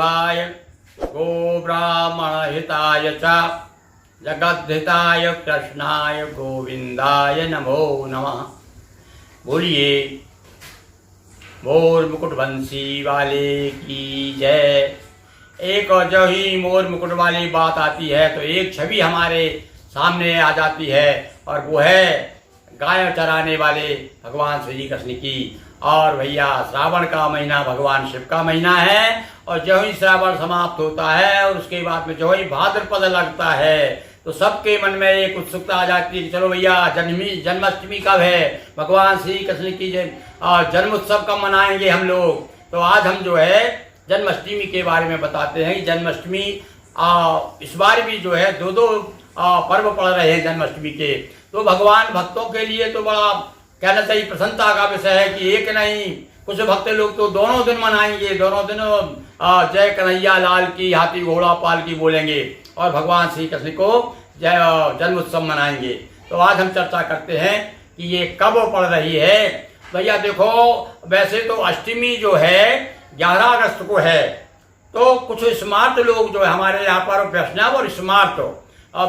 देवाय गो ब्राह्मण हिताय च जगद्धिताय कृष्णाय गोविंदाय नमो नमः। बोलिए मोर मुकुट बंसी वाले की जय। एक और जो ही मोर मुकुट वाली बात आती है तो एक छवि हमारे सामने आ जाती है और वो है गाय चराने वाले भगवान श्री कृष्ण की। और भैया श्रावण का महीना भगवान शिव का महीना है और जो ही श्रावण समाप्त होता है और उसके बाद में जो ही भाद्रपद लगता है तो सबके मन में एक उत्सुकता आ जाती है कि चलो भैया जन्माष्टमी कब है, भगवान श्री कृष्ण की जन्म उत्सव कब मनाएंगे हम लोग। तो आज हम जो है जन्माष्टमी के बारे में बताते हैं कि जन्माष्टमी इस बार भी जो है दो पर्व पड़ रहे हैं जन्माष्टमी के। तो भगवान भक्तों के लिए तो बड़ा कहना चाहिए प्रसन्नता का विषय है कि एक नहीं कुछ भक्त लोग तो दोनों दिन मनाएंगे, दोनों दिन जय कन्हैया लाल की हाथी घोड़ा पाल की बोलेंगे और भगवान श्री कृष्ण को जय जन्म उत्सव मनाएंगे। तो आज हम चर्चा करते हैं कि ये कब पड़ रही है। भैया देखो वैसे तो अष्टमी जो है 11 अगस्त को है। तो कुछ स्मार्ट लोग जो है हमारे यहाँ पर वैष्णव और स्मार्ट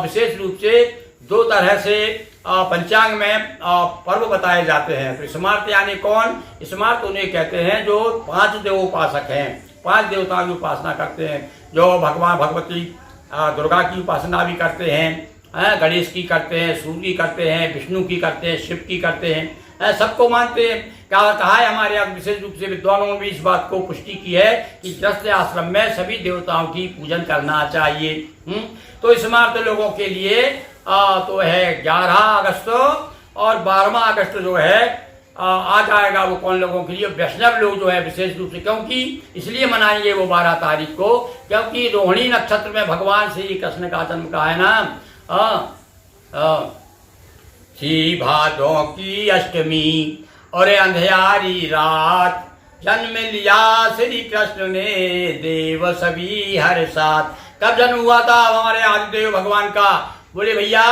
विशेष रूप से दो तरह से पंचांग में पर्व बताए जाते हैं। तो स्मार्ट यानी कौन? स्मार्ट उन्हें कहते हैं जो 5 देव उपासक हैं, 5 देवताओं की उपासना करते हैं, जो भगवान भगवती दुर्गा की उपासना भी करते हैं, गणेश की करते हैं, सूर्य की करते हैं, विष्णु की करते हैं, शिव की करते हैं, सबको मानते हैं। कहा है हमारे यहाँ विशेष रूप से विद्वानों ने भी इस बात को पुष्टि की है कि गृहस्थ आश्रम में सभी देवताओं की पूजन करना चाहिए। तो स्मार्ट लोगों के लिए तो है 11 अगस्त और 12वां अगस्त जो है आ जाएगा वो कौन लोगों के लिए? वैष्णव लोग जो है विशेष रूप से, क्योंकि इसलिए मनाएंगे वो 12 तारीख को क्योंकि रोहिणी नक्षत्र में भगवान श्री कृष्ण का जन्म का है ना। थी भादों की अष्टमी और अंधियारी रात, जन्म लिया श्री कृष्ण ने देव सभी हर साथ। कब जन्म हुआ था हमारे आदिदेव भगवान का? बोले भैया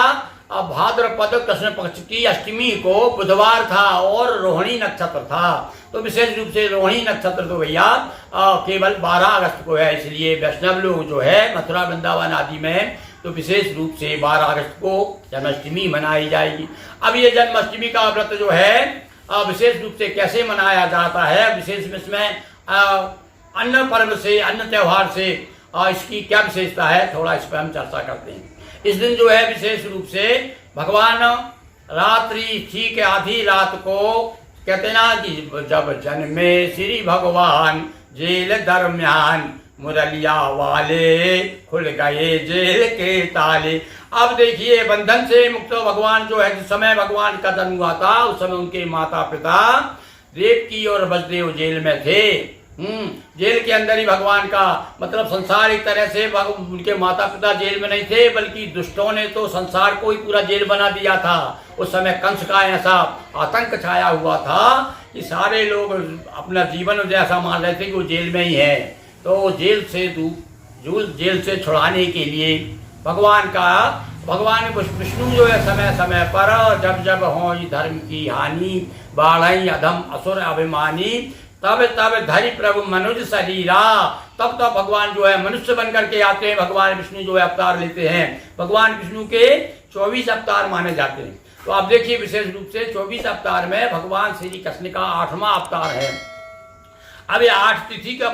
भाद्रपद कृष्ण पक्ष की अष्टमी को बुधवार था और रोहिणी नक्षत्र था। तो विशेष रूप से रोहिणी नक्षत्र तो भैया केवल 12 अगस्त को है। इसलिए वैष्णव लोग जो है मथुरा वृंदावन आदि में तो विशेष रूप से 12 अगस्त को जन्माष्टमी मनाई जाएगी। अब ये जन्माष्टमी का व्रत जो है विशेष रूप से कैसे मनाया जाता है, विशेष इसमें अन्य पर्व से अन्य त्योहार से इसकी क्या विशेषता है, थोड़ा इस पर हम चर्चा करते हैं। इस दिन जो है विशेष रूप से भगवान रात्रि ठीक आधी रात को कहते ना कि जब जन्मे श्री भगवान जेल दरम्यान मुरलिया वाले खुल गए जेल के ताले। अब देखिए बंधन से मुक्त भगवान जो है जिस समय भगवान का जन्म हुआ था उस समय उनके माता पिता देवकी और वसुदेव जेल में थे। जेल के अंदर ही भगवान का मतलब संसार एक तरह से उनके माता पिता जेल में नहीं थे बल्कि दुष्टों ने तो संसार को ही पूरा जेल बना दिया था। उस समय कंस का ऐसा आतंक छाया हुआ था कि सारे लोग अपना जीवन जैसा मान रहे थे कि वो जेल में ही है। तो जेल से छुड़ाने के लिए भगवान विष्णु जो है समय समय पर जब जब हो धर्म की हानि बाढ़ई अधम असुर अभिमानी तब तब धरि प्रभु मनुज शरीरा। तब भगवान जो है मनुष्य बन करके आते हैं। भगवान विष्णु जो है अवतार लेते हैं। भगवान विष्णु के 24 अवतार माने जाते हैं। तो आप देखिए विशेष रूप से 24 अवतार में भगवान श्री कृष्ण का 8वां अवतार है। अब ये 8 तिथि का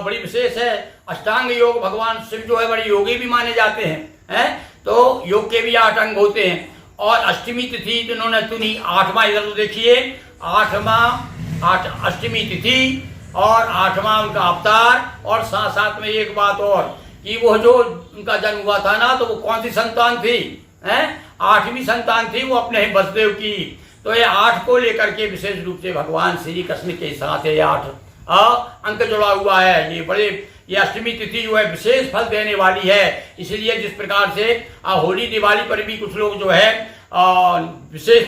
बड़ी विशेष है। अष्टांग योग भगवान शिव जो है बड़े योगी भी माने जाते हैं, तो योग के भी 8 अंग होते हैं। और अष्टमी तिथि इन्होंने चुनी 8वां, इधर तो देखिए 8 अष्टमी तिथि और 8वां उनका अवतार। और साथ साथ में एक बात और कि वो जो उनका जन्म हुआ था ना तो वो कौन सी संतान थी? 8वीं संतान थी वो अपने वसुदेव की। तो ये 8 को लेकर के विशेष रूप से भगवान श्री कृष्ण के साथ ये 8 अंक जुड़ा हुआ है। ये अष्टमी तिथि जो है विशेष फल देने वाली है। इसलिए जिस प्रकार से होली दिवाली पर भी कुछ लोग जो है विशेष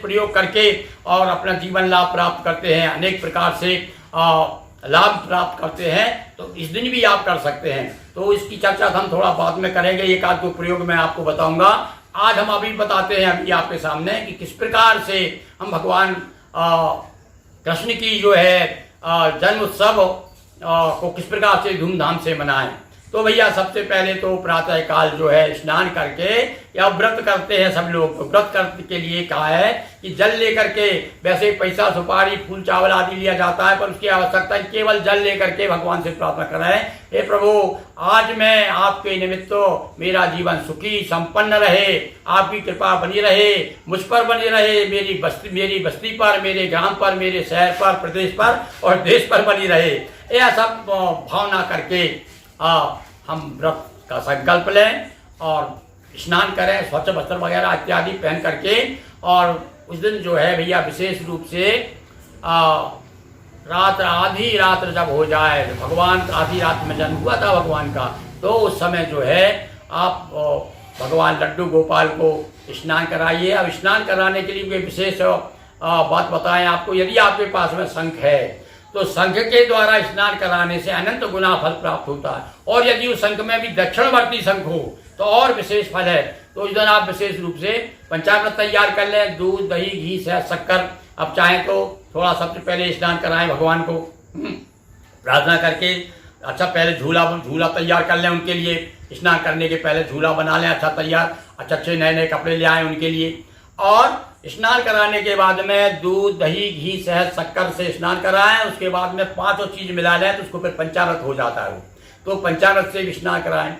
प्रयोग करके और अपना जीवन लाभ प्राप्त करते हैं, अनेक प्रकार से लाभ प्राप्त करते हैं, तो इस दिन भी आप कर सकते हैं। तो इसकी चर्चा हम थोड़ा बाद में करेंगे। एक आध को प्रयोग मैं आपको बताऊंगा। आज हम अभी बताते हैं अभी आपके सामने कि किस प्रकार से हम भगवान कृष्ण की जो है जन्म उत्सव को किस प्रकार से धूमधाम से मनाएं। तो भैया सबसे पहले तो प्रातः काल जो है स्नान करके या व्रत करते हैं सब लोग, तो व्रत करने के लिए कहा है कि जल लेकर के, वैसे पैसा सुपारी फूल चावल आदि लिया जाता है पर उसकी आवश्यकता है केवल जल लेकर के भगवान से प्रार्थना करें, हे प्रभु आज मैं आपके निमित्त मेरा जीवन सुखी संपन्न रहे, आपकी कृपा बनी रहे, मुझ पर बनी रहे, मेरी बस्ती पर, मेरे ग्राम पर, मेरे शहर पर, प्रदेश पर और देश पर बनी रहे। यह सब भावना करके हम व्रत का संकल्प लें और स्नान करें, स्वच्छ वस्त्र वगैरह इत्यादि पहन करके। और उस दिन जो है भैया विशेष रूप से आधी रात जब हो जाए, भगवान आधी रात में जन्म हुआ था भगवान का, तो उस समय जो है आप भगवान लड्डू गोपाल को स्नान कराइए। अब स्नान कराने के लिए कोई विशेष बात बताएं आपको, यदि आपके पास में शंख है तो शंख के द्वारा स्नान कराने से अनंत गुना फल प्राप्त होता है, और यदि उस शंख में भी दक्षिणवर्ती शंख हो तो और विशेष फल है। तो इस दिन आप विशेष रूप से पंचामृत तैयार कर लें, दूध दही घी शहद शक्कर। अब चाहें तो थोड़ा सबसे पहले स्नान कराएं भगवान को प्रार्थना करके। अच्छा पहले झूला तैयार कर लें उनके लिए, स्नान करने के पहले झूला बना लें अच्छा तैयार, अच्छे नए नए कपड़े ले आएँ उनके लिए। और स्नान कराने के बाद में दूध दही घी शहद शक्कर से स्नान कराएं, उसके बाद में 5 चीज मिला लें तो उसको फिर पंचामृत हो जाता है। तो पंचामृत से भी स्नान कराएं।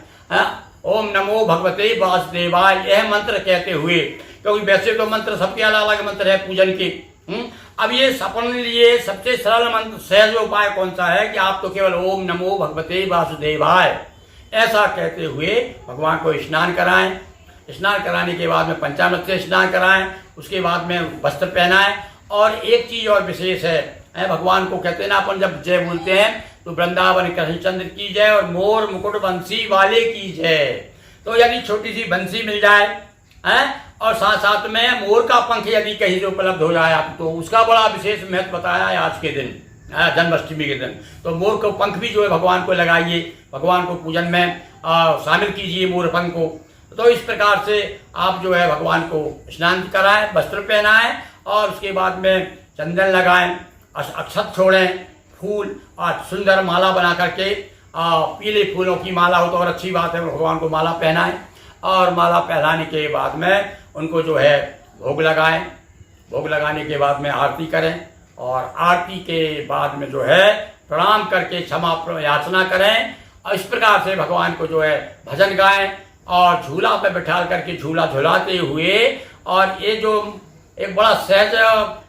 ओम नमो भगवते वासुदेवाय, यह मंत्र कहते हुए, क्योंकि वैसे तो मंत्र सबके अलग अलग मंत्र है पूजन के। अब ये अपने लिए सबसे सरल मंत्र सहज उपाय कौन सा है कि आप तो केवल ओम नमो भगवते वासुदेवाय ऐसा कहते हुए भगवान को स्नान कराएं। स्नान कराने के बाद में पंचामृत से स्नान कराएं, उसके बाद में वस्त्र पहनाएं। और एक चीज और विशेष है, भगवान को कहते हैं ना अपन जब जय बोलते हैं तो वृंदावन कृष्णचंद्र की जय और मोर मुकुट बंसी वाले की जय। तो यदि छोटी सी बंसी मिल जाए और साथ साथ में मोर का पंख यदि कहीं से उपलब्ध हो जाए तो उसका बड़ा विशेष महत्व बताया है आज के दिन, जन्माष्टमी के दिन। तो मोर को पंख भी जो है भगवान को लगाइए, भगवान को पूजन में शामिल कीजिए मोर पंख को। तो इस प्रकार से आप जो है भगवान को स्नान कराएं, वस्त्र पहनाएं और उसके बाद में चंदन लगाएं, अक्षत छोड़ें, फूल और सुंदर माला बना करके, पीले फूलों की माला हो तो और अच्छी बात है, भगवान को माला पहनाएं। और माला पहनाने के बाद में उनको जो है भोग लगाएं। भोग लगाने के बाद में आरती करें और आरती के बाद में जो है प्रणाम करके क्षमा याचना करें। और इस प्रकार से भगवान को जो है भजन गाएं और झूला पे बैठा करके झूला झुलाते हुए। और ये जो एक बड़ा सहज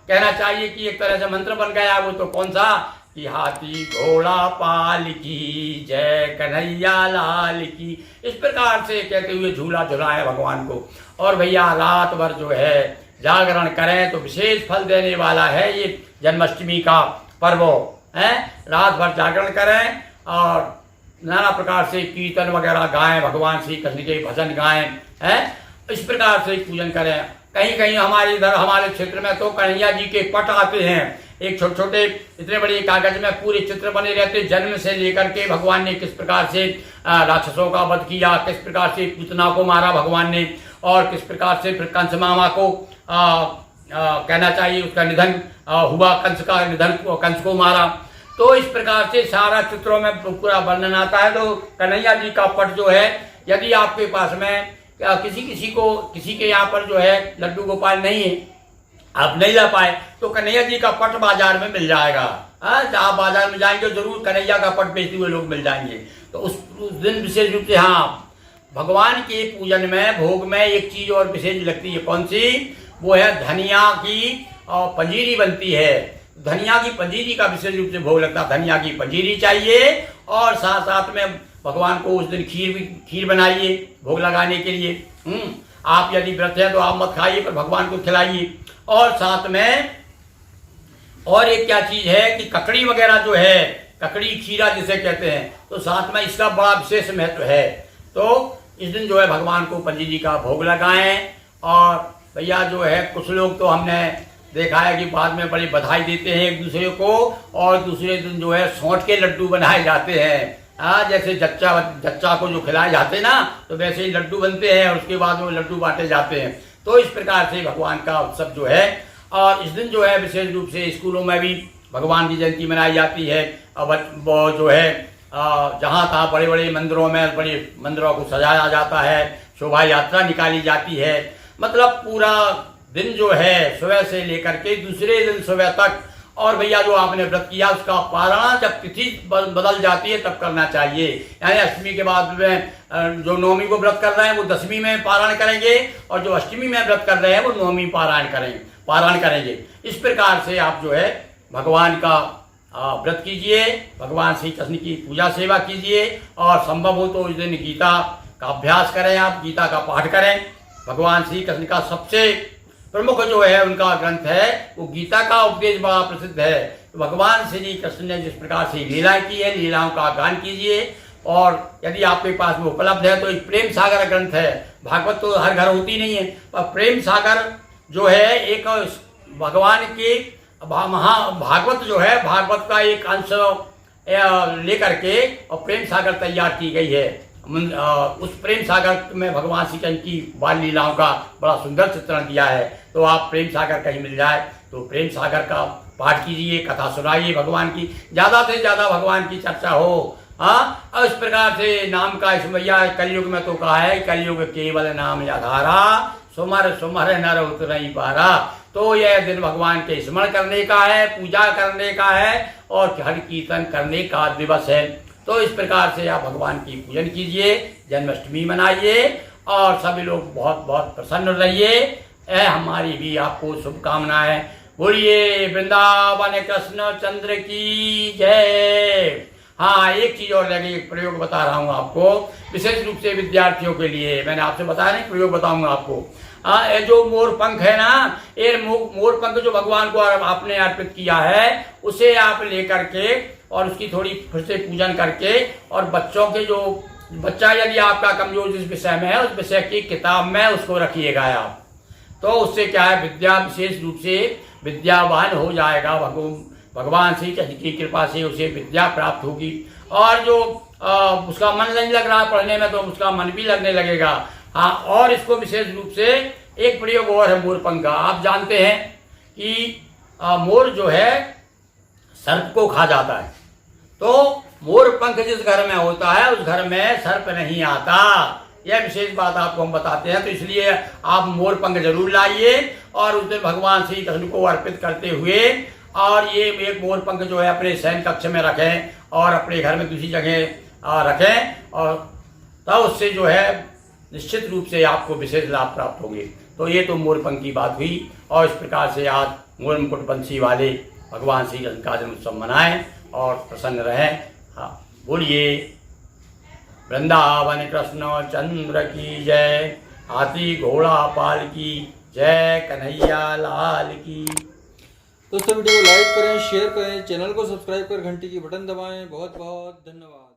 कहना चाहिए कि एक तरह से मंत्र बन गया, वो तो कौन सा कि हाथी घोड़ा पाल की जय कन्हैया लाल की, इस प्रकार से कहते हुए झूला झुलाएं भगवान को। और भैया रात भर जो है जागरण करें तो विशेष फल देने वाला है ये जन्माष्टमी का पर्व है। रात भर जागरण करें और नाना प्रकार से कीर्तन वगैरह गाएं, भगवान श्री कृष्ण के भजन गाएं, इस प्रकार से पूजन करें। कहीं कहीं हमारे इधर हमारे क्षेत्र में तो कन्हैया जी के पट आते हैं, एक छोटे छोटे इतने बड़े कागज में पूरे चित्र बने रहते, जन्म से लेकर के भगवान ने किस प्रकार से राक्षसों का वध किया, किस प्रकार से पूतना को मारा भगवान ने, और किस प्रकार से फिर कंस मामा को कहना चाहिए उसका निधन हुआ, कंस का निधन, कंस को मारा। तो इस प्रकार से सारा चित्रों में पूरा वर्णन आता है। तो कन्हैया जी का पट जो है, यदि आपके पास में किसी के यहाँ पर जो है लड्डू गोपाल नहीं है, आप नहीं ला पाए, तो कन्हैया जी का पट बाजार में मिल जाएगा। आप बाजार में जाएंगे जरूर कन्हैया का पट बेचते हुए लोग मिल जाएंगे। तो उस दिन विशेष रूप से भगवान के पूजन में भोग में एक चीज और विशेष लगती है, कौन सी? वो है धनिया की पंजीरी बनती है। धनिया की पंजीरी का विशेष रूप से भोग लगता है, धनिया की पंजीरी चाहिए। और साथ साथ में भगवान को उस दिन खीर बनाइए भोग लगाने के लिए। आप यदि व्रत है तो आप मत खाइए, पर भगवान को खिलाइए। और साथ में और एक क्या चीज है कि ककड़ी वगैरह जो है, ककड़ी खीरा जिसे कहते हैं, तो साथ में इसका बड़ा विशेष महत्व है। तो इस दिन जो है भगवान को पंजीरी का भोग लगाएं। और भैया जो है कुछ लोग तो हमने देखा है कि बाद में बड़ी बधाई देते हैं एक दूसरे को, और दूसरे दिन जो है सौंठ के लड्डू बनाए जाते हैं। जैसे जच्चा को जो खिलाए जाते हैं ना, तो वैसे ही लड्डू बनते हैं और उसके बाद वो लड्डू बांटे जाते हैं। तो इस प्रकार से भगवान का उत्सव जो है, और इस दिन जो है विशेष रूप से स्कूलों में भी भगवान की जयंती मनाई जाती है। अब वो जो है जहाँ तहाँ बड़े बड़े मंदिरों में बड़े मंदिरों को सजाया जाता है, शोभा यात्रा निकाली जाती है। मतलब पूरा दिन जो है सुबह से लेकर के दूसरे दिन सुबह तक। और भैया जो आपने व्रत किया उसका पारण जब तिथि बदल जाती है तब करना चाहिए। यानी अष्टमी के बाद में जो नवमी को व्रत कर रहे हैं वो दशमी में पारायण करेंगे, और जो अष्टमी में व्रत कर रहे हैं वो नवमी पारायण करेंगे। इस प्रकार से आप जो है भगवान का व्रत कीजिए, भगवान श्री कृष्ण की पूजा सेवा कीजिए, और संभव हो तो उस दिन गीता का अभ्यास करें, आप गीता का पाठ करें। भगवान श्री कृष्ण का सबसे प्रमुख जो है उनका ग्रंथ है वो गीता का उपदेश बड़ा प्रसिद्ध है। तो भगवान श्री कृष्ण ने जिस प्रकार से लीलाएं की है, लीलाओं का गान कीजिए। और यदि आपके पास में उपलब्ध है तो एक प्रेम सागर ग्रंथ है। भागवत तो हर घर होती नहीं है, पर प्रेम सागर जो है एक भगवान के भागवत जो है, भागवत का एक अंश लेकर के और प्रेम सागर तैयार की गई है। उस प्रेम सागर में भगवान श्री कृष्ण की बाल लीलाओं का बड़ा सुंदर चित्रण दिया है। तो आप प्रेम सागर कहीं मिल जाए तो प्रेम सागर का पाठ कीजिए, कथा सुनाइए भगवान की, ज़्यादा से ज़्यादा भगवान की चर्चा हो। और इस प्रकार से नाम का इस भैया कलयुग में तो कहा है, कलयुग केवल नाम आधारा, सुमर सुमर नर उतरई पारा। तो यह दिन भगवान के स्मरण करने का है, पूजा करने का है, और हरि कीर्तन करने का दिवस है। तो इस प्रकार से आप भगवान की पूजन कीजिए, जन्माष्टमी मनाइए, और सभी लोग बहुत बहुत प्रसन्न रहिए। हमारी भी आपको शुभकामनाएं। बोलिए वृंदावन कृष्ण चंद्र की जय। हाँ, एक चीज और लगी, एक प्रयोग बता रहा हूँ आपको, विशेष रूप से विद्यार्थियों के लिए। मैंने आपसे बताया नहीं, प्रयोग बताऊंगा आपको। ये जो मोर पंख है ना, ये मोर पंख जो भगवान को आपने अर्पित किया है, उसे आप लेकर के और उसकी थोड़ी फिर से पूजन करके, और बच्चों के जो बच्चा यदि आपका कमजोर जिस विषय में है उस विषय की किताब में उसको रखिएगा आप। तो उससे क्या है, विद्या विशेष रूप से विद्यावान हो जाएगा। भगवान श्री कृष्ण की कृपा से उसे विद्या प्राप्त होगी। और जो उसका मन नहीं लग रहा पढ़ने में, तो उसका मन भी लगने लगेगा। हाँ, और इसको विशेष रूप से एक प्रयोग और है मोर पंख का। आप जानते हैं कि मोर जो है सर्प को खा जाता है, तो मोर पंख जिस घर में होता है उस घर में सर्प नहीं आता। यह विशेष बात आपको हम बताते हैं। तो इसलिए आप मोर पंख जरूर लाइए, और उस दिन भगवान श्री कृष्ण को अर्पित करते हुए, और ये एक मोर पंख जो है अपने शयन कक्ष में रखें, और अपने घर में दूसरी जगह रखें, और तब उससे जो है निश्चित रूप से आपको विशेष लाभ प्राप्त होंगे। तो ये तो मोर पंख की बात हुई। और इस प्रकार से आज मोर मुकुट बंसी वाले भगवान श्री कृष्ण का जन्मोत्सव मनाएं और प्रसन्न रहें। हाँ, बोलिए वृंदावन कृष्ण चंद्र की जय। हाथी घोड़ा पाल की जय, कन्हैया लाल की। दोस्तों वीडियो को लाइक करें, शेयर करें, चैनल को सब्सक्राइब कर घंटी की बटन दबाएं। बहुत बहुत धन्यवाद।